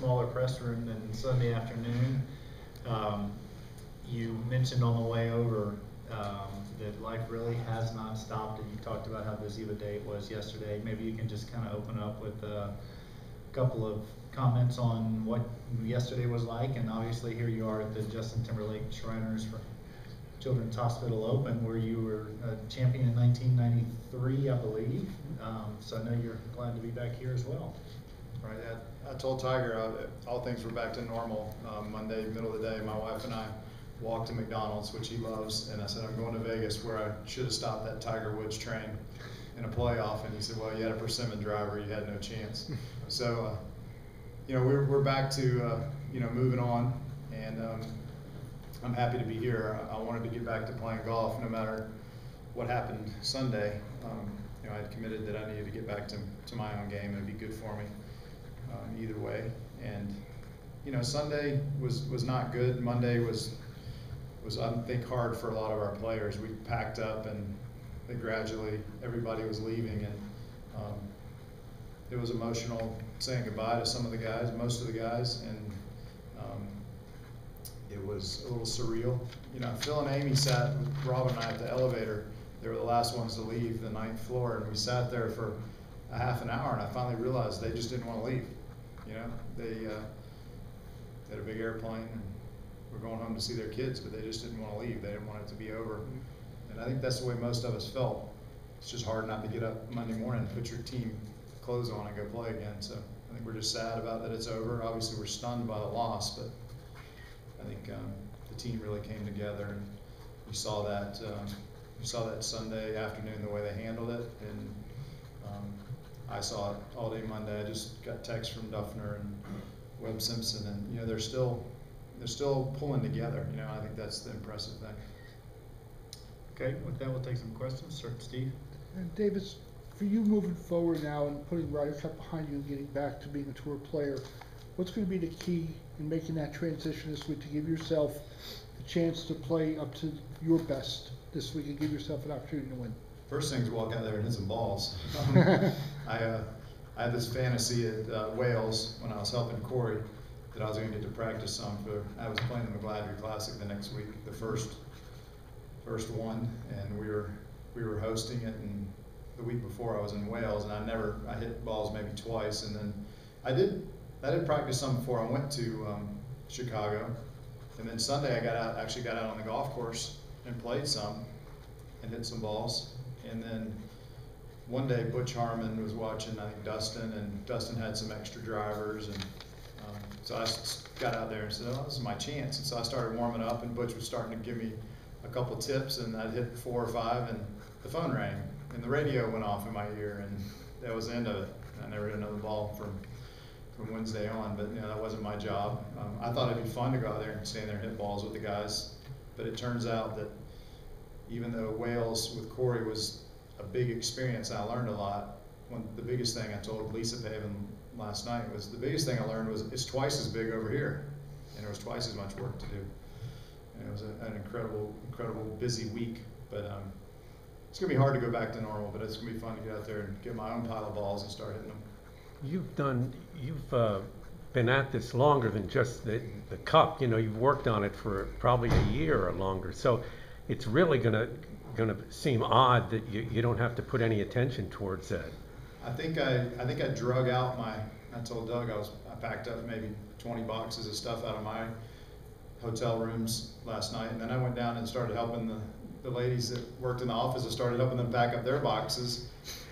smaller press room than Sunday afternoon. You mentioned on the way over that life really has not stopped, and you talked about how busy the day it was yesterday. Maybe you can just kind of open up with a couple of comments on what yesterday was like, and obviously here you are at the Justin Timberlake Shriners for Children's Hospital Open, where you were a champion in 1993, I believe. So I know you're glad to be back here as well. Right. I told Tiger all things were back to normal Monday, middle of the day. My wife and I walked to McDonald's, which he loves, and I said, I'm going to Vegas, where I should have stopped that Tiger Woods train in a playoff. And he said, well, you had a persimmon driver, you had no chance. So, you know, we're back to, you know, moving on, and I'm happy to be here. I wanted to get back to playing golf no matter what happened Sunday. You know, I had committed that I needed to get back to my own game, and it'd be good for me either way. And, you know, Sunday was not good. Monday was I think hard for a lot of our players. We packed up, and gradually everybody was leaving, and it was emotional saying goodbye to some of the guys, most of the guys, and it was a little surreal. You know, Phil and Amy sat with Robin and I at the elevator. They were the last ones to leave the 9th floor, and we sat there for a half an hour, and I finally realized they just didn't want to leave. You know, they had a big airplane and were going home to see their kids, but they just didn't want to leave. They didn't want it to be over. And I think that's the way most of us felt. It's just hard not to get up Monday morning and put your team clothes on and go play again. So I think we're just sad about that it's over. Obviously, we're stunned by the loss, but I think the team really came together, and you saw that Sunday afternoon, the way they handled it, and I saw it all day Monday. I just got texts from Duffner and Webb Simpson, and you know they're still pulling together. You know, I think that's the impressive thing. Okay, with that, we'll take some questions. Start with Steve. And Davis, for you moving forward now and putting Ryder Cup behind you and getting back to being a tour player, what's going to be the key in making that transition this week to give yourself the chance to play up to your best this week and give yourself an opportunity to win? First thing is walk out there and hit some balls. I had this fantasy at Wales when I was helping Corey that I was going to get to practice some for. I was playing the McGladrey Classic the next week, the first one, and we were hosting it. And the week before I was in Wales, and I hit balls maybe twice, and then I did practice some before I went to Chicago, and then Sunday I actually got out on the golf course and played some and hit some balls. And then one day Butch Harmon was watching, I think, Dustin, and Dustin had some extra drivers, and so I got out there and said, oh, this is my chance. And so I started warming up, and Butch was starting to give me a couple tips, and I'd hit 4 or 5, and the phone rang, and the radio went off in my ear, and that was the end of it. I never hit another ball from Wednesday on, but you know, that wasn't my job. I thought it'd be fun to go out there and stand there and hit balls with the guys, but it turns out that even though Wales with Corey was a big experience, I learned a lot. The biggest thing I told Lisa Paven last night was the biggest thing I learned was it's twice as big over here, and there was twice as much work to do. And it was an incredible busy week, but it's going to be hard to go back to normal, but it's going to be fun to get out there and get my own pile of balls and start hitting them. You've been at this longer than just the cup. You know, you've worked on it for probably a year or longer. So it's really gonna seem odd that you don't have to put any attention towards that. I think I drug out I told Doug I packed up maybe 20 boxes of stuff out of my hotel rooms last night, and then I went down and started helping the ladies that worked in the office. I started helping them pack up their boxes.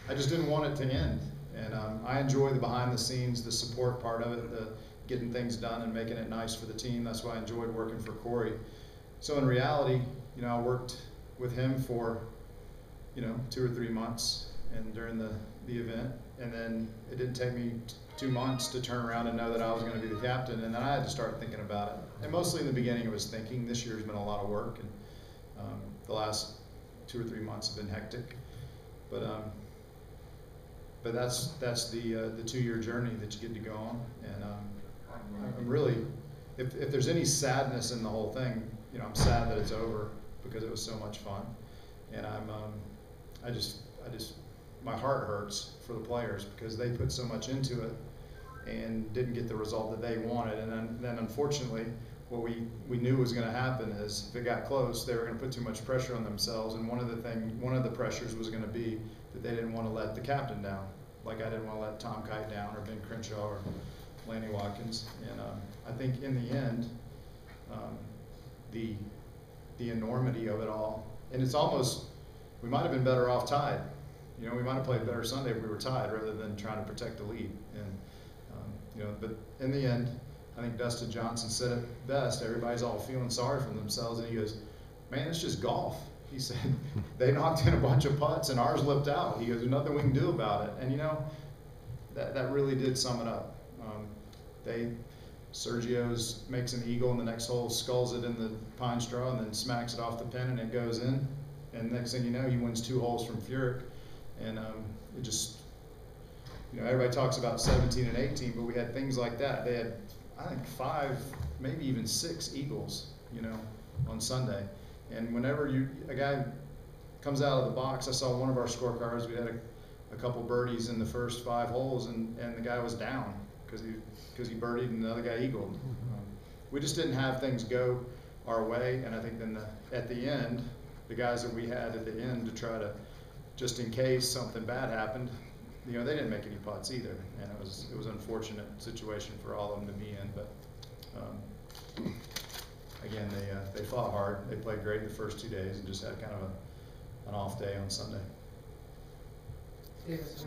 I just didn't want it to end. And I enjoy the behind the scenes, the support part of it, the getting things done and making it nice for the team. That's why I enjoyed working for Corey. So in reality, you know, I worked with him for, you know, 2 or 3 months and during the event. And then it didn't take me 2 months to turn around and know that I was going to be the captain. And then I had to start thinking about it. And mostly in the beginning it was thinking. This year's been a lot of work, and the last 2 or 3 months have been hectic. But that's the 2-year journey that you get to go on, and I'm really, if there's any sadness in the whole thing, you know, I'm sad that it's over because it was so much fun, and I just my heart hurts for the players because they put so much into it, and didn't get the result that they wanted. And then unfortunately, what we knew was going to happen is if it got close, they were going to put too much pressure on themselves. And one of the pressures was going to be that they didn't want to let the captain down. Like I didn't want to let Tom Kite down, or Ben Crenshaw, or Lanny Watkins. And I think in the end, the enormity of it all, and it's almost, we might have been better off tied. You know, we might have played better Sunday if we were tied rather than trying to protect the lead. And you know, but in the end, I think Dustin Johnson said it best. Everybody's all feeling sorry for themselves, and he goes, "Man, it's just golf." He said, "They knocked in a bunch of putts and ours lipped out." He goes, "There's nothing we can do about it." And you know, that really did sum it up. Sergio's makes an eagle in the next hole, sculls it in the pine straw, and then smacks it off the pin, and it goes in. And next thing you know, he wins 2 holes from Furyk. And it just, you know, everybody talks about 17 and 18, but we had things like that. They had, I think, 5, maybe even 6 eagles, you know, on Sunday. And whenever a guy comes out of the box, I saw one of our scorecards, we had a couple birdies in the first 5 holes, and the guy was down because he birdied and the other guy eagled. We just didn't have things go our way, and I think then at the end, the guys that we had at the end to try to, just in case something bad happened, you know, they didn't make any putts either, and it was an unfortunate situation for all of them to be in. But again, they fought hard. They played great the first 2 days and just had kind of an off day on Sunday. Davis,